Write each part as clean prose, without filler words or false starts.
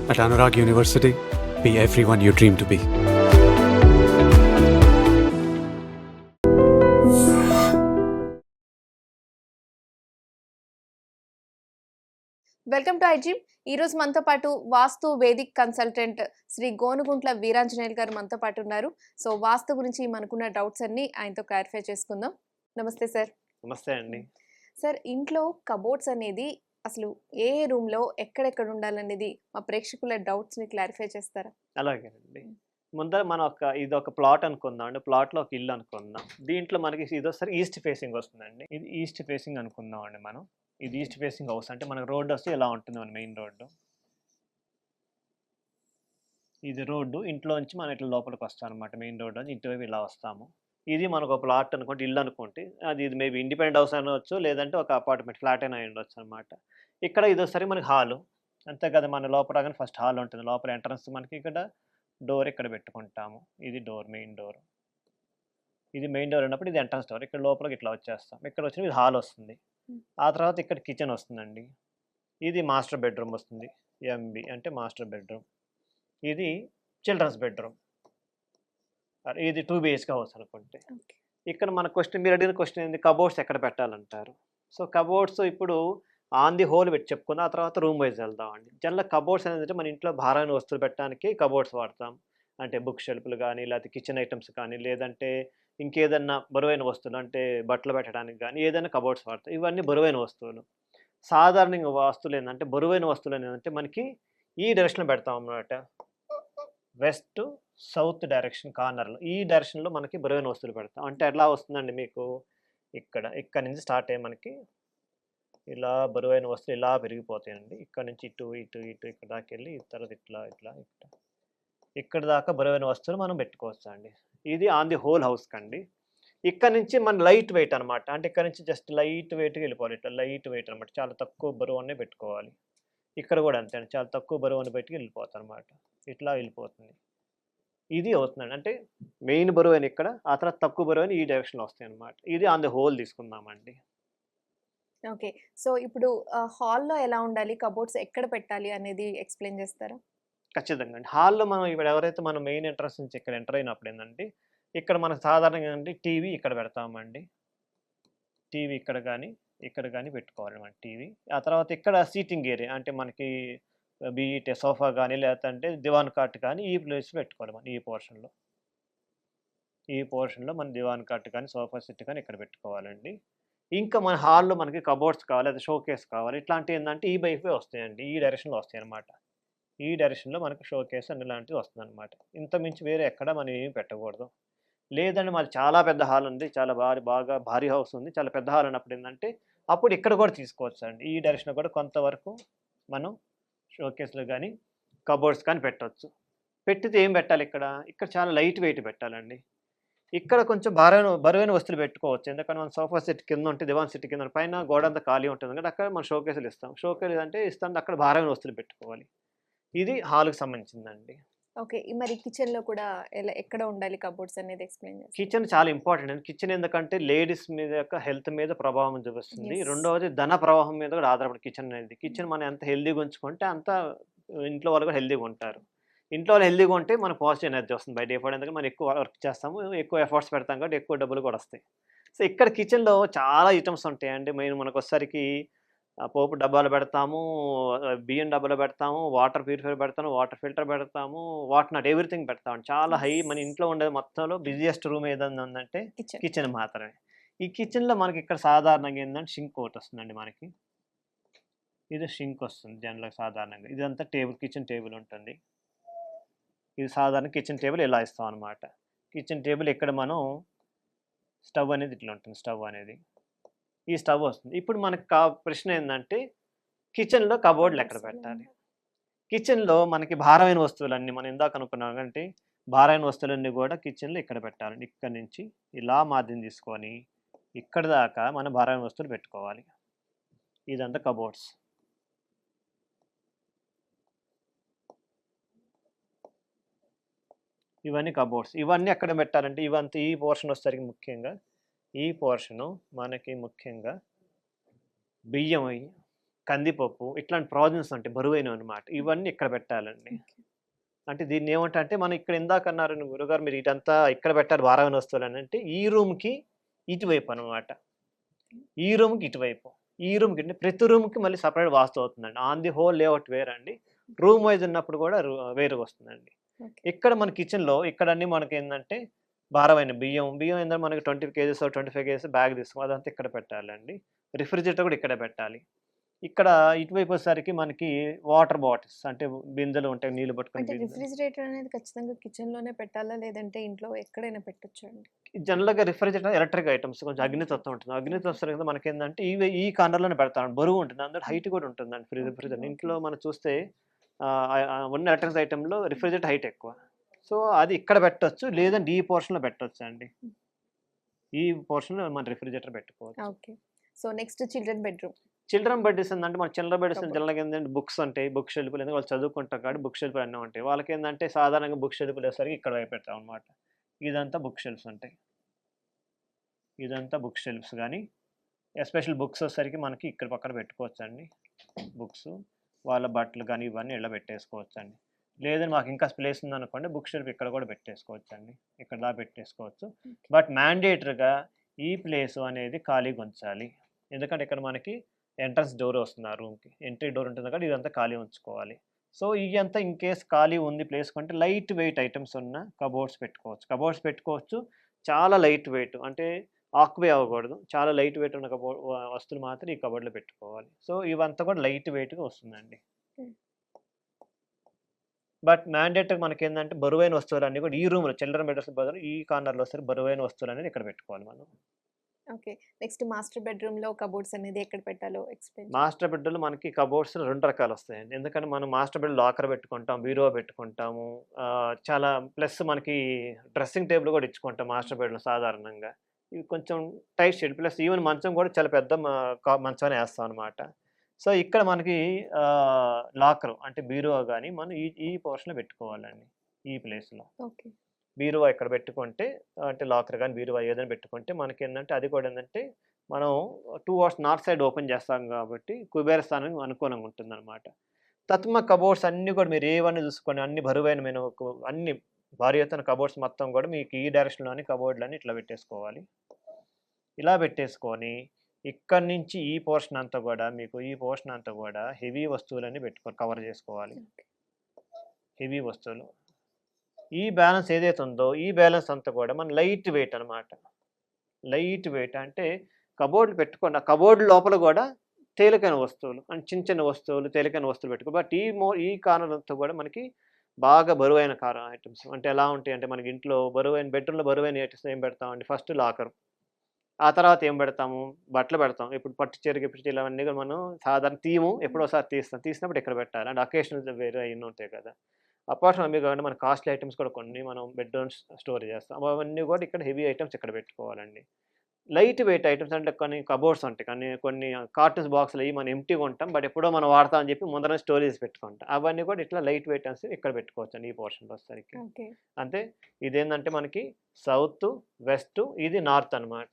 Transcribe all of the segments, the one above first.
At Anurag University, be everyone you dream to be. Welcome to ఐజిమ్. ఈరోజు మనతో పాటు వాస్తు వేదిక్ కన్సల్టెంట్ శ్రీ గోనుగుంట్ల వీరాంజనేయులు గారు మనతో పాటు ఉన్నారు. సో వాస్తు గురించి మనకున్న డౌట్స్ అన్ని ఆయనతో క్లారిఫై చేసుకుందాం. నమస్తే సార్. నమస్తే అండి. సార్, ఇంట్లో కబోర్డ్స్ అనేది అసలు ఏ రూమ్లో ఎక్కడెక్కడ ఉండాలనేది మా ప్రేక్షకుల డౌట్స్ని క్లారిఫై చేస్తారా? అలాగేనండి. ముందర మనం ఇదొక ప్లాట్ అనుకుందాం అండి. ప్లాట్లో ఒక ఇల్లు అనుకుందాం. దీంట్లో మనకి ఇదొకసారి ఈస్ట్ ఫేసింగ్ వస్తుందండి. ఇది ఈస్ట్ ఫేసింగ్ అనుకుందాం అండి మనం. ఇది ఈస్ట్ ఫేసింగ్ హౌస్ అంటే మనకు రోడ్డు వస్తే ఇలా ఉంటుంది మన మెయిన్ రోడ్డు. ఇది రోడ్డు. ఇంట్లోంచి మనం ఇట్లా లోపలికి వస్తాం అనమాట. మెయిన్ రోడ్డు నుంచి ఇటువైపు ఇలా వస్తాము. ఇది మనకు ఒక ప్లాట్ అనుకుంటే, ఇల్లు అనుకుంటే ఇది మేబీ ఇండిపెండెంట్ హౌస్ అనవచ్చు, లేదంటే ఒక అపార్ట్మెంట్ ఫ్లాట్ అయినా ఉండొచ్చు అనమాట. ఇక్కడ ఇదొకసారి మనకి హాలు. అంతే కదా, మన లోపల రాగానే ఫస్ట్ హాల్ ఉంటుంది. లోపల ఎంట్రన్స్ మనకి ఇక్కడ డోర్ ఇక్కడ పెట్టుకుంటాము. ఇది డోర్, మెయిన్ డోర్. ఇది మెయిన్ డోర్ అన్నప్పుడు ఇది ఎంట్రన్స్ డోర్. ఇక్కడ లోపలికి ఇట్లా వచ్చేస్తాం. ఇక్కడ వచ్చిన ఇది హాల్ వస్తుంది. ఆ తర్వాత ఇక్కడ కిచెన్ వస్తుందండి. ఇది మాస్టర్ బెడ్రూమ్ వస్తుంది. ఎంబి అంటే మాస్టర్ బెడ్రూమ్. ఇది చిల్డ్రన్స్ బెడ్రూమ్. ఇది 2 BHK హౌస్ అనుకుంటే. ఇక్కడ మన క్వశ్చన్, మీరు అడిగిన క్వశ్చన్ ఏంది, కబోర్డ్స్ ఎక్కడ పెట్టాలంటారు. సో కబోర్డ్స్ ఇప్పుడు ఆన్ ది హోల్ పెట్టి చెప్పుకున్న ఆ తర్వాత రూమ్ వైజ్ వెళ్దామండి. జనరల్ కబోర్డ్స్ అనేది మన ఇంట్లో భారమైన వస్తువులు పెట్టడానికి కబోర్డ్స్ వాడతాం. అంటే బుక్ షెల్ఫ్లు కానీ, లేకపోతే కిచెన్ ఐటమ్స్ కానీ, లేదంటే ఇంకేదన్నా బరువైన వస్తువులు అంటే బట్టలు పెట్టడానికి కానీ ఏదైనా కబోర్డ్స్ వాడతాం. ఇవన్నీ బరువైన వస్తువులు. సాధారణంగా వస్తువులు ఏంటంటే, బరువైన వస్తువులు ఏంటంటే మనకి ఈ డైరెక్షన్లో పెడతాం అన్నమాట. వెస్ట్ సౌత్ డైరెక్షన్ కార్నర్లో, ఈ డైరెక్షన్లో మనకి బరువైన వస్తువులు పెడతాం. అంటే ఎట్లా వస్తుందండి మీకు, ఇక్కడ నుంచి స్టార్ట్ అయ్యి మనకి ఇలా బరువైన వస్తువులు ఇలా పెరిగిపోతాయండి. ఇక్కడ నుంచి ఇటు ఇటు ఇటు ఇక్కడ దాకా వెళ్ళి తర్వాత ఇట్లా ఇట్లా ఇక్కడ దాకా బరువైన వస్తువులు మనం పెట్టుకోవచ్చు అండి. ఇది ఆన్ ది హోల్ హౌస్ కండి. ఇక్కడ నుంచి మన లైట్ వెయిట్ అనమాట. అంటే ఇక్కడ నుంచి జస్ట్ లైట్ వెయిట్గా వెళ్ళిపోవాలి. ఇట్లా లైట్ వెయిట్ అనమాట. చాలా తక్కువ బరువునే పెట్టుకోవాలి. ఇక్కడ కూడా అంతే అండి, చాలా తక్కువ బరువుని పెట్టి వెళ్ళిపోతుంది అనమాట. ఇట్లా వెళ్ళిపోతుంది. ఇది అవుతుందండి. అంటే మెయిన్ బరువైన ఇక్కడ, ఆ తర్వాత తక్కువ బరువైన ఈ డైరెక్షన్లో వస్తాయి అనమాట. ఇది ఆన్ ది హోల్ తీసుకుందామండి. ఓకే. సో ఇప్పుడు హాల్లో ఎలా ఉండాలి, కబోర్డ్స్ ఎక్కడ పెట్టాలి అనేది ఎక్స్ప్లెయిన్ చేస్తారా? ఖచ్చితంగా అండి. హాల్‌లో మనం ఇప్పుడు ఎవరైతే మనం మెయిన్ ఎంట్రన్స్ నుంచి ఇక్కడ ఎంటర్ అయినప్పుడు ఏందంటే, ఇక్కడ మనకు సాధారణంగా ఏంటంటే టీవీ ఇక్కడ పెడతామండి. టీవీ ఇక్కడ కానీ పెట్టుకోవాలి మన టీవీ. ఆ తర్వాత ఇక్కడ సీటింగ్ ఏరియా అంటే మనకి బీట్ సోఫా కానీ, లేదంటే దివాన్ కాట్ కానీ ఈ ప్లేస్‌లో పెట్టుకోవాలి మనం ఈ పోర్షన్‌లో. ఈ పోర్షన్‌లో మన దివాన్ కాట్ కానీ, సోఫా సెట్ కానీ ఇక్కడ పెట్టుకోవాలండి. ఇంకా మన హాల్‌లో మనకి కబోర్డ్స్ కావాలి, లేదా షోకేస్ కావాలి. ఇట్లాంటివి ఏందంటే ఈ వైపే వస్తాయండి. ఈ డైరెక్షన్‌లో వస్తాయన్నమాట. ఈ డైరెక్షన్‌లో మనకు షోకేస్ అని ఇలాంటివి వస్తుందన్నమాట. ఇంతకుమించి వేరే ఎక్కడ మనం ఏమి పెట్టకూడదు. లేదంటే మాది చాలా పెద్ద హాల్ ఉంది, చాలా బాగా భారీ హౌస్ ఉంది, చాలా పెద్ద హాల్ అన్నప్పుడు ఏందంటే, అప్పుడు ఇక్కడ కూడా తీసుకోవచ్చండి. ఈ డైరెక్షన్‌లో కూడా కొంతవరకు మనం షోకేస్‌లు కానీ, కబోర్డ్స్ కానీ పెట్టొచ్చు. పెట్టితే ఏం పెట్టాలి ఇక్కడ, ఇక్కడ చాలా లైట్ వెయిట్ పెట్టాలండి. ఇక్కడ కొంచెం బరువైన వస్తువులు పెట్టుకోవచ్చు. ఎందుకంటే మన సోఫా సెట్ కింద ఉంటే, దివాన్ సెట్ కింద పైన గోడంతా ఖాళీ ఉంటుంది కాబట్టి అక్కడ మనం షోకేస్‌లు ఇస్తాం. షోకేస్ అంటే అక్కడ భారమైన వస్తువులు పెట్టుకోవాలి. ఇది హాల్‌కి సంబంధించిందండి. ఓకే. మరి కిచెన్లో కూడా ఎక్కడ ఉండాలి కబోర్డ్స్ అనేది ఎక్స్ప్లెయిన్ చేస్తారా? కిచెన్ చాలా ఇంపార్టెంట్ అండి. కిచెన్ ఎందుకంటే లేడీస్ మీద యొక్క హెల్త్ మీద ప్రభావం చూపిస్తుంది. Yes. రెండవది ధన ప్రవాహం మీద కూడా ఆధారపడి కిచెన్ అనేది. కిచెన్ మనం ఎంత హెల్తీగా ఉంచుకుంటే అంత ఇంట్లో వాళ్ళు కూడా హెల్తీగా ఉంటారు. ఇంట్లో వాళ్ళు హెల్తీగా ఉంటే మనకు పాజిటివ్ ఎనర్జీ వస్తుంది బై డిఫాల్ట్. ఎందుకంటే మనం ఎక్కువ వర్క్ చేస్తాము, ఎక్కువ ఎఫర్ట్స్ పెడతాం కాబట్టి ఎక్కువ డబ్బులు కూడా వస్తాయి. సో ఇక్కడ కిచెన్‌లో చాలా ఐటెమ్స్ ఉంటాయండి. మెయిన్ మనకొచ్చేసరికి పోపు డబ్బాలు పెడతాము, బియ్యం డబ్బాలు పెడతాము, వాటర్ ప్యూరిఫైయర్ పెడతాము, వాటర్ ఫిల్టర్ పెడతాము, వాట్ నాట్ ఎవ్రీథింగ్ పెడతాం. చాలా హై మన ఇంట్లో ఉండేది మొత్తంలో బిజియెస్ట్ రూమ్ ఏదన్నా ఉందంటే కిచెన్. కిచెన్ మాత్రమే. ఈ కిచెన్‌లో మనకి ఇక్కడ సాధారణంగా ఏందంటే షింక్ ఒకటి వస్తుందండి మనకి. ఇది షింక్ వస్తుంది జనరల్‌గా సాధారణంగా. ఇదంతా కిచెన్ టేబుల్ ఉంటుంది. ఇది సాధారణ కిచెన్ టేబుల్ ఇలా ఇస్తాం అనమాట. కిచెన్ టేబుల్ ఇక్కడ మనం స్టవ్ అనేది ఇట్లా ఉంటుంది. స్టవ్ అనేది ఈ స్టవ్ వస్తుంది. ఇప్పుడు మనకు ప్రశ్న ఏందంటే, కిచెన్‌లో కబోర్డ్‌లు ఎక్కడ పెట్టాలి? కిచెన్‌లో మనకి భారమైన వస్తువులన్నీ మనం ఇందాక అనుకున్నాం అంటే, భారమైన వస్తువులన్నీ కూడా కిచెన్‌లో ఇక్కడ పెట్టాలండి. ఇక్కడి నుంచి ఇలా మార్జిన్ తీసుకొని ఇక్కడి దాకా మనం భారమైన వస్తువులు పెట్టుకోవాలి. ఇదంతా కబోర్డ్స్. ఇవన్నీ కబోర్డ్స్. ఇవన్నీ ఎక్కడ పెట్టాలంటే ఇవంతా ఈ పోర్షన్ వచ్చేసరికి ముఖ్యంగా, ఈ పోర్షను మనకి ముఖ్యంగా బియ్యం కందిపప్పు ఇట్లాంటి ప్రావిజన్స్ ఉంటాయి బరువైనవి అనమాట. ఇవన్నీ ఇక్కడ పెట్టాలండి. అంటే దీన్ని ఏమంటే మనం ఇక్కడ ఇందాక అన్నారు గురుగారు మీరు ఇటంతా ఇక్కడ పెట్టారు భారమైన వస్తువులు అని అంటే ఈ రూమ్కి ఇటువైపు అనమాట. ఈ రూమ్కి ఇటువైపు, ఈ రూమ్కి ప్రతి రూమ్కి మళ్ళీ సపరేట్ వాస్తు అవుతుందండి. ఆన్ ది హోల్ లేఅవుట్ వేరే అండి. రూమ్ వైజ్ ఉన్నప్పుడు కూడా వేరుగా వస్తుందండి. ఇక్కడ మన కిచెన్లో ఇక్కడ అన్ని మనకి ఏంటంటే భారమైన బియ్యం ఏంటంటే మనకి 20 kgs 25 kgs బ్యాగ్ తీసుకో అదంతా ఇక్కడ పెట్టాలండి. రిఫ్రిజిరేటర్ కూడా ఇక్కడే పెట్టాలి. ఇక్కడ ఇటువైపు వచ్చేసరికి మనకి వాటర్ బాటిల్స్ అంటే బిందెలు ఉంటాయి నీళ్ళు అంటే పట్టుకుని. రిఫ్రిజిరేటర్ అనేది ఖచ్చితంగా కిచెన్ లోనే పెట్టాలా లేదంటే ఇంట్లో ఎక్కడైనా పెట్టొచ్చా అండి? జనరల్గా రిఫ్రిజిరేటర్ ఎలక్ట్రిక్ ఐటమ్స్ కొంచెం అగ్నితత్వం ఉంటుంది. అగ్నితత్వం కదా మనకి ఏంటంటే ఈ కార్నర్లోనే పెడతాం. బరువు ఉంటుంది, అందులో హైట్ కూడా ఉంటుందండి రిఫ్రిజిరేటర్. ఇంట్లో మనం చూస్తే ఉన్న ఎలక్ట్రిక్ ఐటెంలో రిఫ్రిజిరేటర్ హైట్ ఎక్కువ. సో అది ఇక్కడ పెట్టొచ్చు, లేదంటే ఈ పోర్షన్లో పెట్టొచ్చు అండి. ఈ పోర్షన్లో మన రిఫ్రిజిరేటర్ పెట్టుకోవచ్చు. Okay. So next children bedroom. Children beds ఏంటంటే మన చిల్డ్రన్ బెడ్స్ జనరల్గా ఏంటంటే బుక్స్ ఉంటాయి, బుక్ షెల్ఫ్లు ఎందుకంటే వాళ్ళు చదువుకుంటారు కాబట్టి బుక్ షెల్ఫ్లు అన్నీ ఉంటాయి. వాళ్ళకి ఏంటంటే సాధారణంగా బుక్ షెల్ఫ్లు వేసరికి ఇక్కడ వైపు పెడతాం అనమాట. ఇదంతా బుక్ షెల్ఫ్స్ ఉంటాయి. ఇదంతా బుక్ షెల్ఫ్స్ కానీ ఎస్పెషల్ బుక్స్ వచ్చేసరికి మనకి ఇక్కడ పక్కన పెట్టుకోవచ్చు అండి. బుక్స్ వాళ్ళ బట్టలు కానీ ఇవన్నీ ఇలా పెట్టేసుకోవచ్చు అండి. లేదని మాకు ఇంకా ప్లేస్ ఉందనుకోండి బుక్ షెల్ఫ్ ఇక్కడ కూడా పెట్టేసుకోవచ్చు అండి. ఇక్కడ దా పెట్టేసుకోవచ్చు. బట్ మ్యాండేటరీగా ఈ ప్లేస్ అనేది ఖాళీగా ఉంచాలి. ఎందుకంటే ఇక్కడ మనకి ఎంట్రన్స్ డోర్ వస్తుంది, ఆ రూమ్కి ఎంట్రీ డోర్ ఉంటుంది కాబట్టి ఇదంతా ఖాళీ ఉంచుకోవాలి. సో ఇదంతా ఇన్ కేస్ ఖాళీ ఉంది ప్లేస్ కొంటే లైట్ వెయిట్ ఐటమ్స్ ఉన్న కబోర్డ్స్ పెట్టుకోవచ్చు. చాలా లైట్ వెయిట్ అంటే ఆక్యుపై అవ్వకూడదు. చాలా లైట్ వెయిట్ ఉన్న వస్తువులు మాత్రం ఈ కబోర్డ్లో పెట్టుకోవాలి. సో ఇవంతా కూడా లైట్ వెయిట్గా వస్తుందండి. బట్ మ్యాండేటరీ మనకి ఏంటంటే బరువైన వస్తువులు అన్నీ కూడా ఈ రూమ్లో చిల్డ్రన్ బెడ్రూమ్స్ బదులు ఈ కార్నర్లో వస్తే బరువైన వస్తువులు అనేది ఇక్కడ పెట్టుకోవాలి మనం. ఓకే. నెక్స్ట్ మాస్టర్ బెడ్రూమ్లో కబోర్డ్స్ అనేది ఎక్కడ పెట్టాలో ఎక్స్ప్లెయిన్. మాస్టర్ బెడ్లో మనకి కబోర్డ్స్ 2 రకాలు వస్తాయండి. ఎందుకంటే మనం మాస్టర్ బెడ్ లాకర్ పెట్టుకుంటాం, బీరో పెట్టుకుంటాము, చాలా ప్లస్ మనకి డ్రెస్సింగ్ టేబుల్ కూడా ఇచ్చుకుంటాం మాస్టర్ బెడ్లో సాధారణంగా. ఇవి కొంచెం టైట్ షేడ్ ప్లస్ ఈవెన్ మంచం కూడా చాలా పెద్ద మంచం వేస్తాం అనమాట. సో ఇక్కడ మనకి లాకర్ అంటే బీరో కానీ మనం ఈ పోర్షన్లో పెట్టుకోవాలండి. ఈ ప్లేస్లో ఓకే. బీరువా ఇక్కడ పెట్టుకుంటే అంటే లాకర్ కానీ బీరువా ఏదైనా పెట్టుకుంటే మనకి ఏంటంటే అది కూడా ఏంటంటే మనం 2 hours నార్త్ సైడ్ ఓపెన్ చేస్తాం కాబట్టి కుబేర స్థానం అనుకూలంగా ఉంటుంది అనమాట. తత్మ కబోర్డ్స్ అన్నీ కూడా మీరు ఏవన్నీ చూసుకోండి, అన్ని బరువైన మేము అన్ని భారీ ఎత్తున కబోర్డ్స్ మొత్తం కూడా మీకు ఈ డైరెక్షన్లోని కబోర్డ్లని ఇట్లా పెట్టేసుకోవాలి. ఇలా పెట్టేసుకొని ఇక్కడ నుంచి ఈ పోర్షన్ అంతా కూడా హెవీ వస్తువులన్నీ కవర్ చేసుకోవాలి. హెవీ వస్తువులు ఈ బ్యాలెన్స్ ఏదైతే ఉందో ఈ బ్యాలెన్స్ అంతా కూడా మన లైట్ వెయిట్ అనమాట. లైట్ వెయిట్ అంటే కబోర్డులు పెట్టుకోండి, ఆ కబోర్డు లోపల కూడా తేలికైన వస్తువులు అంటే చిన్న వస్తువులు తేలికైన వస్తువులు పెట్టుకో. బట్ ఈ కార్నర్ అంతా కూడా మనకి బాగా బరువైన ఐటమ్స్ అంటే ఎలా ఉంటాయి అంటే మనకి ఇంట్లో బరువైన బెడ్రూమ్లో బరువైన ఐటమ్స్ ఏం పెడతామండి, ఫస్ట్ లాకర్, ఆ తర్వాత ఏం పెడతాము బట్టలు పెడతాం. ఇప్పుడు పట్టు చీర గిప్పు అవన్నీ కూడా మనం సాధారణ ఎప్పుడోసారి తీసినప్పుడు ఇక్కడ పెట్టాలి. అంటే అకేషనల్ వేరే అయినా ఉంటాయి కదా. అపార్ట్ ఫ్రమ్ అవి కాకుండా మన కాస్ట్లీ ఐటమ్స్ కూడా కొన్ని మనం బెడ్రూమ్ స్టోర్ చేస్తాం. అవన్నీ కూడా ఇక్కడ హెవీ ఐటమ్స్ ఇక్కడ పెట్టుకోవాలండి. లైట్ వెయిట్ ఐటమ్స్ అంటే కొన్ని కబోర్డ్స్ ఉంటాయి, కానీ కొన్ని కార్టూన్స్ బాక్స్లు అవి మనం ఎంటీగా ఉంటాం బట్ ఎప్పుడో మనం వాడతాం అని చెప్పి ముందర స్టోరేజ్ పెట్టుకుంటాం. అవన్నీ కూడా ఇట్లా లైట్ వెయిట్ అని ఇక్కడ పెట్టుకోవచ్చు అండి. ఈ పోర్షన్లో వచ్చేసరికి అంతే. ఇదేంటంటే మనకి సౌత్ వెస్ట్ ఇది నార్త్ అనమాట.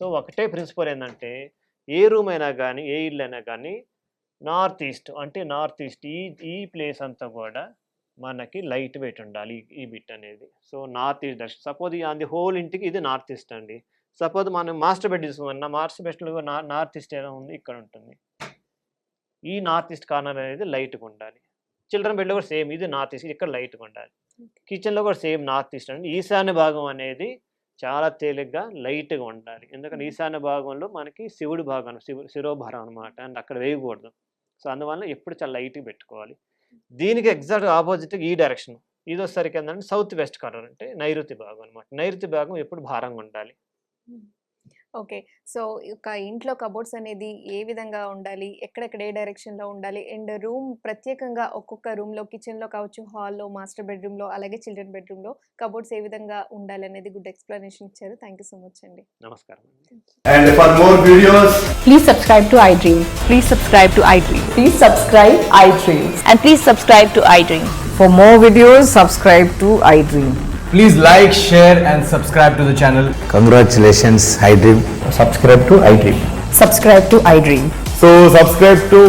సో ఒకటే ప్రిన్సిపల్ ఏంటంటే ఏ రూమ్ అయినా కానీ ఏ ఇల్లు అయినా కానీ నార్త్ ఈస్ట్ ఈ ప్లేస్ అంతా కూడా మనకి లైట్ వెయిట్ ఉండాలి ఈ బిట్ అనేది. So north east direction suppose అది హోల్ ఇంటికి ఇది నార్త్ ఈస్ట్ అండి. సపోజ్ మనం మాస్టర్ బెడ్ తీసుకున్నా మాస్టర్ బెడ్లో నార్త్ ఈస్ట్ ఎలా ఉంది ఇక్కడ ఉంటుంది. ఈ నార్త్ ఈస్ట్ కార్నర్ అనేది లైట్గా ఉండాలి. చిల్డ్రన్ బెడ్లో కూడా సేమ్ ఇది నార్త్ ఈస్ట్ ఇక్కడ లైట్గా ఉండాలి. కిచెన్లో కూడా సేమ్ నార్త్ ఈస్ట్ అండి. ఈశాన్య భాగం అనేది చాలా తేలిగ్గా లైట్గా ఉండాలి. ఎందుకంటే ఈశాన్య భాగంలో మనకి శివుడి భాగం శిరోభారం అనమాట, అండ్ అక్కడ వేయకూడదు. సో అందువల్ల ఎప్పుడు చాలా లైట్గా పెట్టుకోవాలి. దీనికి ఎగ్జాక్ట్ ఆపోజిట్ ఈ డైరెక్షన్ ఇది వచ్చేసరికి ఏంటంటే సౌత్ వెస్ట్ కార్నర్ అంటే నైరుతి భాగం అనమాట. నైరుతి భాగం ఎప్పుడు భారంగా ఉండాలి. ఓకే. సో ఒక ఇంట్లో కబోర్డ్స్ అనేది ఏ విధంగా ఉండాలి, ఎక్కడెక్కడ ఏ డైరెక్షన్లో ఉండాలి, అండ్ రూమ్ ప్రత్యేకంగా ఒక్కొక్క రూమ్లో కిచెన్లో కావచ్చు, హాల్లో, మాస్టర్ బెడ్రూమ్లో, అలాగే చిల్డ్రన్ బెడ్రూమ్లో కబోర్డ్స్ ఏ విధంగా ఉండాలి అనేది గుడ్ ఎక్స్ప్లెనేషన్ ఇచ్చారు. థ్యాంక్ యూ సో మచ్ అండి. నమస్కారం. And for more videos, Please subscribe to iDream. Please subscribe to iDream. Please subscribe iDream. And please subscribe to iDream. For more videos, subscribe to iDream. please like, share and subscribe to the channel. Congratulations, iDream. Subscribe to iDream. Subscribe to iDream. So subscribe to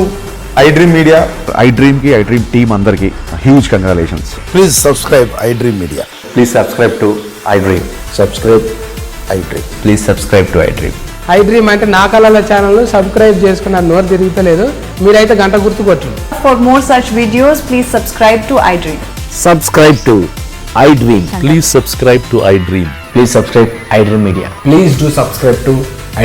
iDream Media. iDream కి iDream team అందరికి huge congratulations. Please subscribe iDream Media. Please subscribe to iDream. Subscribe iDream. Please subscribe to iDream. iDream అంటే నా కళల channel subscribe చేసుకున్న నోరు తిరుగుతలేదు, మీరైతే గంట గుర్తు కొట్టండి. For more such videos, please subscribe to iDream. Subscribe to iDream. Please subscribe to iDream. Please subscribe iDream Media. Please do subscribe to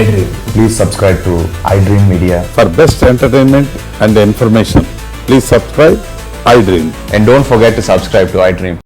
iDream. Please subscribe to iDream Media. For best entertainment and information, please subscribe iDream. And don't forget to subscribe to iDream.